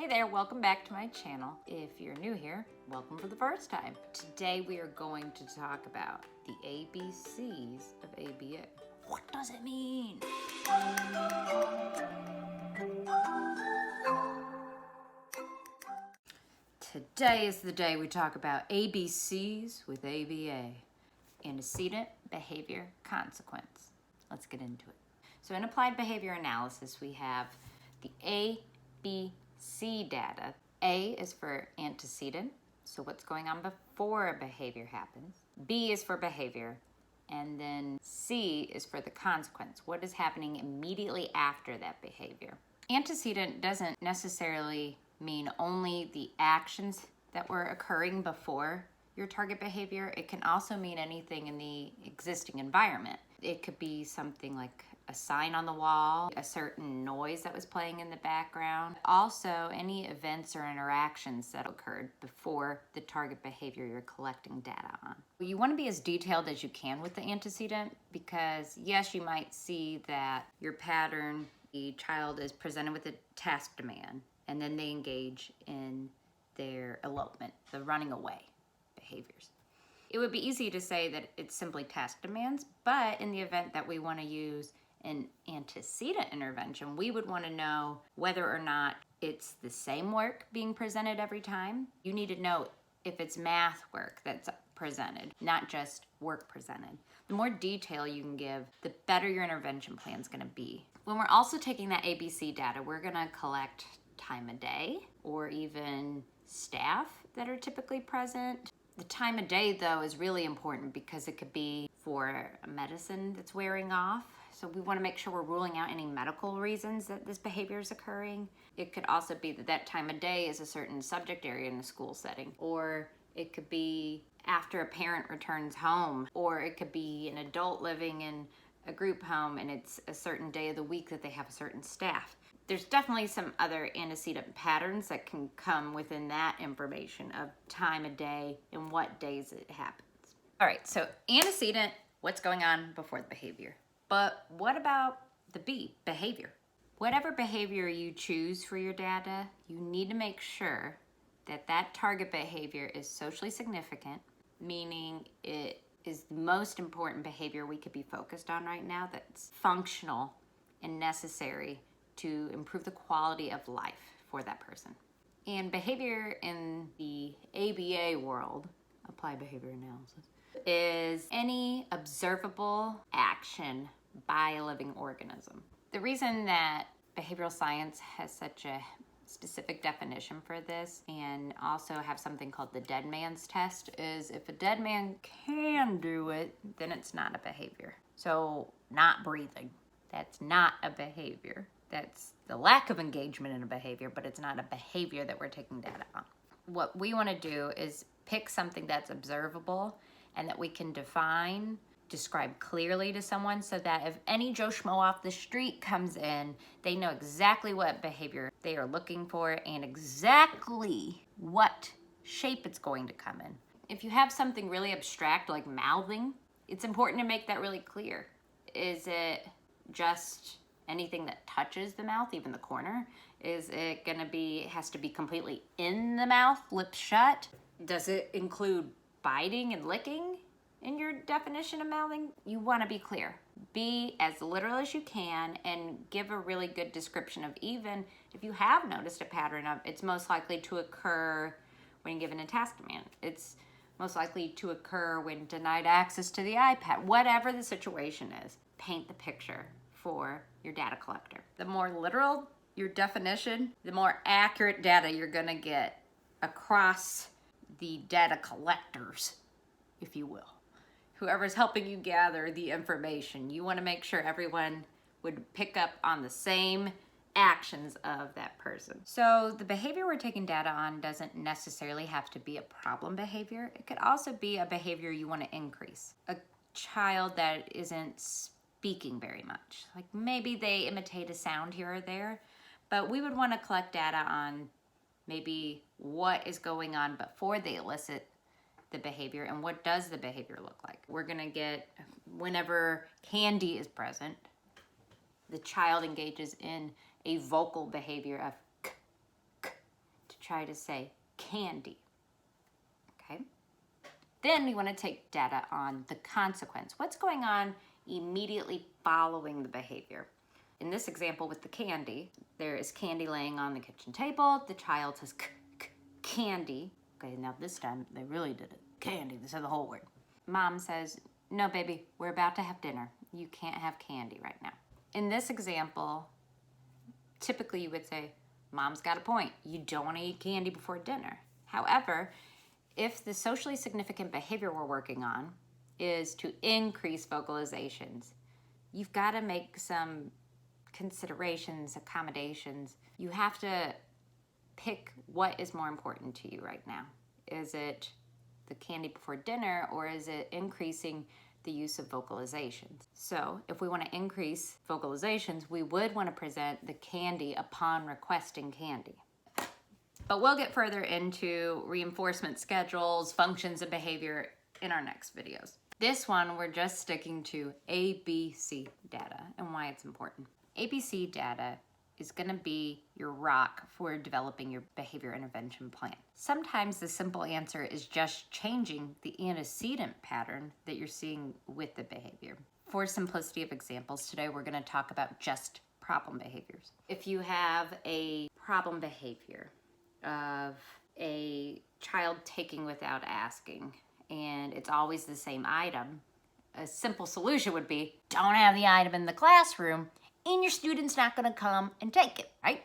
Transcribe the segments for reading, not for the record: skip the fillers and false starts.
Hey there, welcome back to my channel. If you're new here, welcome for the first time. Today we are going to talk about the ABCs of ABA. What does it mean? Today is the day we talk about ABCs with ABA, Antecedent Behavior Consequence. Let's get into it. So in applied behavior analysis, we have the ABC data. A is for antecedent, so what's going on before a behavior happens. B is for behavior, and then C is for the consequence. What is happening immediately after that behavior? Antecedent doesn't necessarily mean only the actions that were occurring before your target behavior. It can also mean anything in the existing environment. It could be something like a sign on the wall, a certain noise that was playing in the background. Also, any events or interactions that occurred before the target behavior you're collecting data on. You want to be as detailed as you can with the antecedent because, yes, you might see that your pattern, the child is presented with a task demand, and then they engage in their elopement, the running away behaviors. It would be easy to say that it's simply task demands, but in the event that we want to use an antecedent intervention, we would want to know whether or not it's the same work being presented every time. You need to know if it's math work that's presented, not just work presented. The more detail you can give, the better your intervention plan is going to be. When we're also taking that ABC data, we're going to collect time of day or even staff that are typically present. The time of day, though, is really important because it could be for a medicine that's wearing off. So we want to make sure we're ruling out any medical reasons that this behavior is occurring. It could also be that that time of day is a certain subject area in a school setting, or it could be after a parent returns home, or it could be an adult living in a group home and it's a certain day of the week that they have a certain staff. There's definitely some other antecedent patterns that can come within that information of time of day and what days it happens. All right, so antecedent, what's going on before the behavior. But what about the B, behavior? Whatever behavior you choose for your data, you need to make sure that that target behavior is socially significant, meaning it is the most important behavior we could be focused on right now that's functional and necessary to improve the quality of life for that person. And behavior in the ABA world, applied behavior analysis, is any observable action by a living organism. The reason that behavioral science has such a specific definition for this and also have something called the dead man's test is if a dead man can do it, then it's not a behavior. So not breathing, that's not a behavior. That's the lack of engagement in a behavior, but it's not a behavior that we're taking data on. What we want to do is pick something that's observable and that we can describe clearly to someone so that if any Joe Schmo off the street comes in, they know exactly what behavior they are looking for and exactly what shape it's going to come in. If you have something really abstract like mouthing, it's important to make that really clear. Is it just anything that touches the mouth, even the corner? Is it gonna be, it has to be completely in the mouth, lips shut? Does it include biting and licking in your definition of mouthing? You wanna be clear. Be as literal as you can and give a really good description of even if you have noticed a pattern of it's most likely to occur when given a task demand. It's most likely to occur when denied access to the iPad. Whatever the situation is, paint the picture for your data collector. The more literal your definition, the more accurate data you're gonna get across the data collectors, if you will. Whoever's helping you gather the information, you wanna make sure everyone would pick up on the same actions of that person. So the behavior we're taking data on doesn't necessarily have to be a problem behavior. It could also be a behavior you wanna increase. A child that isn't speaking very much. Like maybe they imitate a sound here or there, but we would want to collect data on maybe what is going on before they elicit the behavior and what does the behavior look like. We're going to get, whenever candy is present, the child engages in a vocal behavior of k, k, try to say candy, okay? Then we want to take data on the consequence. What's going on immediately following the behavior? In this example with the candy, there is candy laying on the kitchen table. The child says candy. Okay, now this time they really did it. Candy, they said the whole word. Mom says, no, baby, we're about to have dinner. You can't have candy right now. In this example, typically you would say, Mom's got a point. You don't want to eat candy before dinner. However, if the socially significant behavior we're working on is to increase vocalizations, you've got to make some considerations, accommodations. You have to pick what is more important to you right now. Is it the candy before dinner, or is it increasing the use of vocalizations? So if we want to increase vocalizations, we would want to present the candy upon requesting candy. But we'll get further into reinforcement schedules, functions of behavior in our next videos. This one, we're just sticking to ABC data and why it's important. ABC data is going to be your rock for developing your behavior intervention plan. Sometimes the simple answer is just changing the antecedent pattern that you're seeing with the behavior. For simplicity of examples, today we're going to talk about just problem behaviors. If you have a problem behavior of a child taking without asking, and it's always the same item, a simple solution would be, don't have the item in the classroom, and your student's not going to come and take it, right?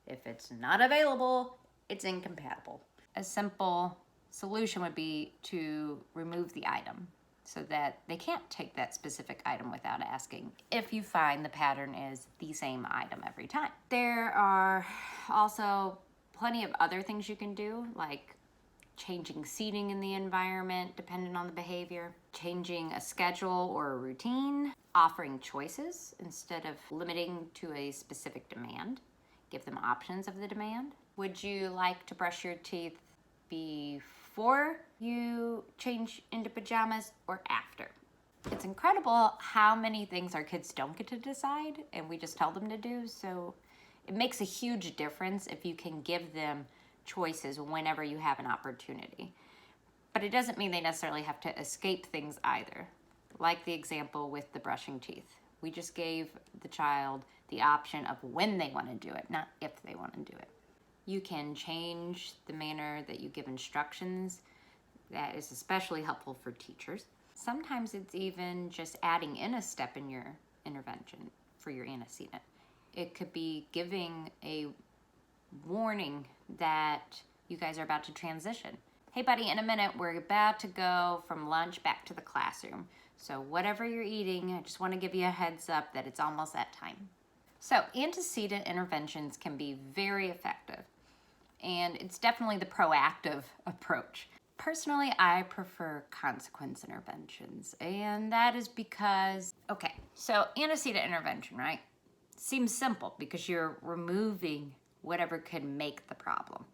If it's not available, it's incompatible. A simple solution would be to remove the item so that they can't take that specific item without asking if you find the pattern is the same item every time. There are also plenty of other things you can do, like changing seating in the environment depending on the behavior, changing a schedule or a routine, offering choices instead of limiting to a specific demand. Give them options of the demand. Would you like to brush your teeth before you change into pajamas or after? It's incredible how many things our kids don't get to decide and we just tell them to do. So it makes a huge difference if you can give them choices whenever you have an opportunity. But it doesn't mean they necessarily have to escape things either. Like the example with the brushing teeth. We just gave the child the option of when they want to do it, not if they want to do it. You can change the manner that you give instructions. That is especially helpful for teachers. Sometimes it's even just adding in a step in your intervention for your antecedent. It could be giving a warning that you guys are about to transition. Hey buddy, in a minute, we're about to go from lunch back to the classroom. So whatever you're eating, I just want to give you a heads up that it's almost that time. So antecedent interventions can be very effective, and it's definitely the proactive approach. Personally, I prefer consequence interventions, and that is because, okay, so antecedent intervention, right? Seems simple because you're removing whatever could make the problem.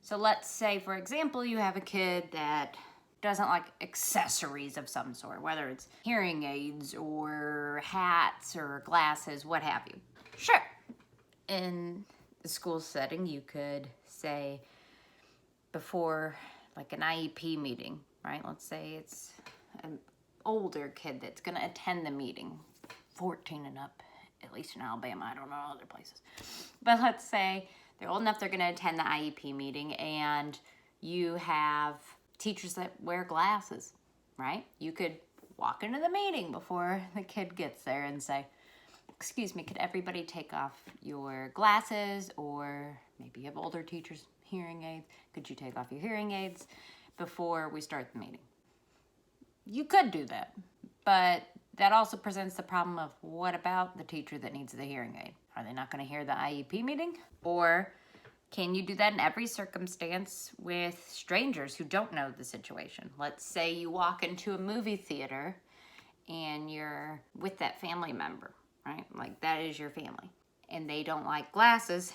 So let's say, for example, you have a kid that doesn't like accessories of some sort, whether it's hearing aids or hats or glasses, what have you. Sure, in the school setting, you could say before like an IEP meeting, right? Let's say it's an older kid that's gonna attend the meeting, 14 and up, at least in Alabama, I don't know other places. But let's say they're old enough, they're gonna attend the IEP meeting, and you have teachers that wear glasses, right? You could walk into the meeting before the kid gets there and say, excuse me, could everybody take off your glasses? Or maybe you have older teachers, hearing aids. Could you take off your hearing aids before we start the meeting? You could do that, but that also presents the problem of what about the teacher that needs the hearing aid? Are they not going to hear the IEP meeting? Or can you do that in every circumstance with strangers who don't know the situation? Let's say you walk into a movie theater and you're with that family member, right? Like that is your family, and they don't like glasses.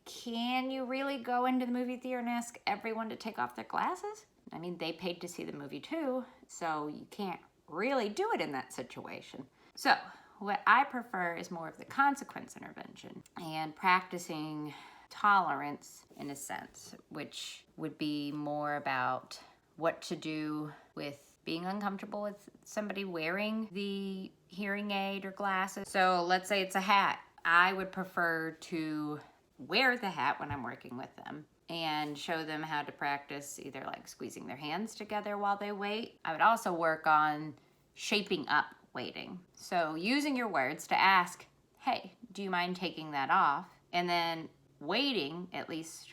Can you really go into the movie theater and ask everyone to take off their glasses? I mean, they paid to see the movie too, so you can't really do it in that situation. So what I prefer is more of the consequence intervention and practicing tolerance in a sense, which would be more about what to do with being uncomfortable with somebody wearing the hearing aid or glasses. So let's say it's a hat. I would prefer to wear the hat when I'm working with them and show them how to practice either like squeezing their hands together while they wait. I would also work on shaping up waiting. So using your words to ask, hey, do you mind taking that off? And then waiting, at least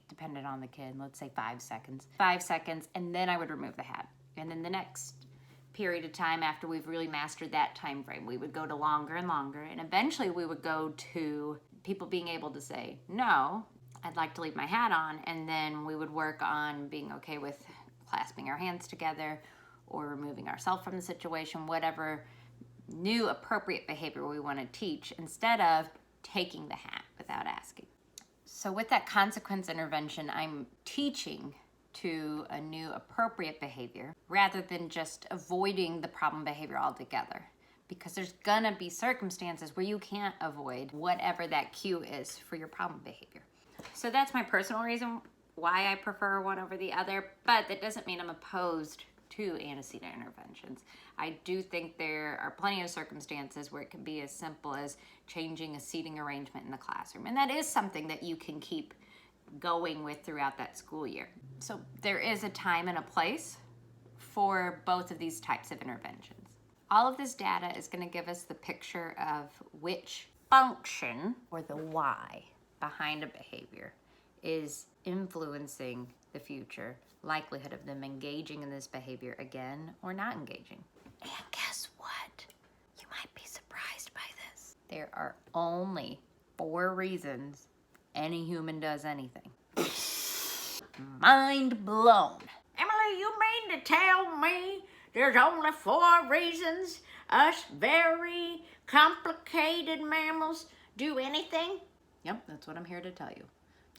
dependent on the kid, let's say 5 seconds. 5 seconds, and then I would remove the hat. And then the next period of time after we've really mastered that time frame, we would go to longer and longer. And eventually we would go to people being able to say, no, I'd like to leave my hat on. And then we would work on being okay with clasping our hands together or removing ourselves from the situation, whatever new appropriate behavior we want to teach, instead of taking the hat without asking. So with that consequence intervention, I'm teaching to a new appropriate behavior rather than just avoiding the problem behavior altogether. Because there's gonna be circumstances where you can't avoid whatever that cue is for your problem behavior. So that's my personal reason why I prefer one over the other, but that doesn't mean I'm opposed to antecedent interventions. I do think there are plenty of circumstances where it can be as simple as changing a seating arrangement in the classroom. And that is something that you can keep going with throughout that school year. So there is a time and a place for both of these types of interventions. All of this data is going to give us the picture of which function or the why behind a behavior is influencing the future likelihood of them engaging in this behavior again or not engaging. And guess what? You might be surprised by this. There are only 4 reasons any human does anything. Mind blown. Emily, you mean to tell me there's only 4 reasons us very complicated mammals do anything? Yep, that's what I'm here to tell you.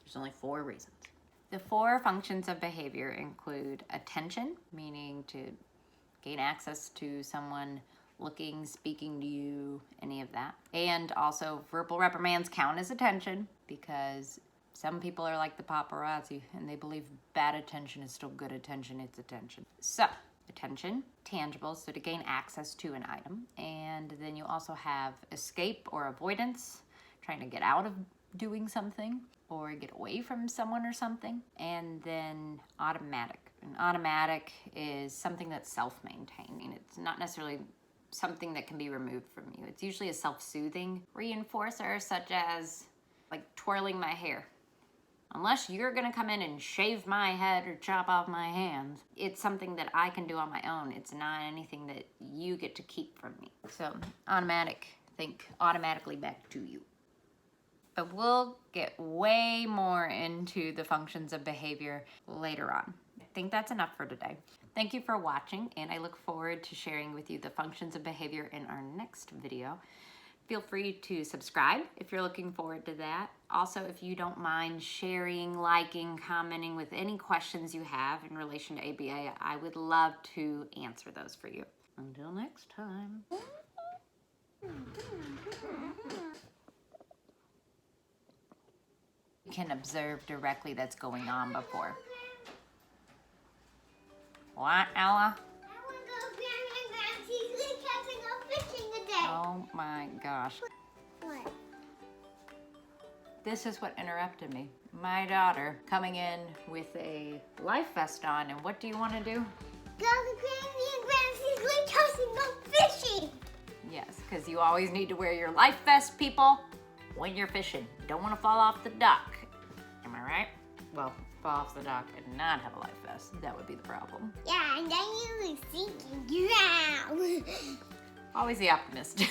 There's only 4 reasons. The 4 functions of behavior include attention, meaning to gain access to someone looking, speaking to you, any of that. And also verbal reprimands count as attention because some people are like the paparazzi and they believe bad attention is still good attention, it's attention. So, attention, tangible, so to gain access to an item. And then you also have escape or avoidance, trying to get out of doing something or get away from someone or something. And then automatic. And automatic is something that's self-maintaining. It's not necessarily something that can be removed from you. It's usually a self-soothing reinforcer, such as like twirling my hair. Unless you're gonna come in and shave my head or chop off my hands, it's something that I can do on my own. It's not anything that you get to keep from me. So automatic, think automatically back to you. But we'll get way more into the functions of behavior later on. I think that's enough for today. Thank you for watching, and I look forward to sharing with you the functions of behavior in our next video. Feel free to subscribe if you're looking forward to that. Also, if you don't mind sharing, liking, commenting with any questions you have in relation to ABA, I would love to answer those for you. Until next time. You can observe directly that's going on before. What, Ella? I want to go Granny and Grandpa's catching up fishing today. Oh my gosh. What? This is what interrupted me. My daughter coming in with a life vest on, and what do you want to do? Go to Granny and Grandpa's catching up fishing. Yes, because you always need to wear your life vest, people, when you're fishing. You don't want to fall off the dock. Am I right? Well, fall off the dock and not have a life vest. That would be the problem. Yeah, and then you will sink and drown. Always the optimist.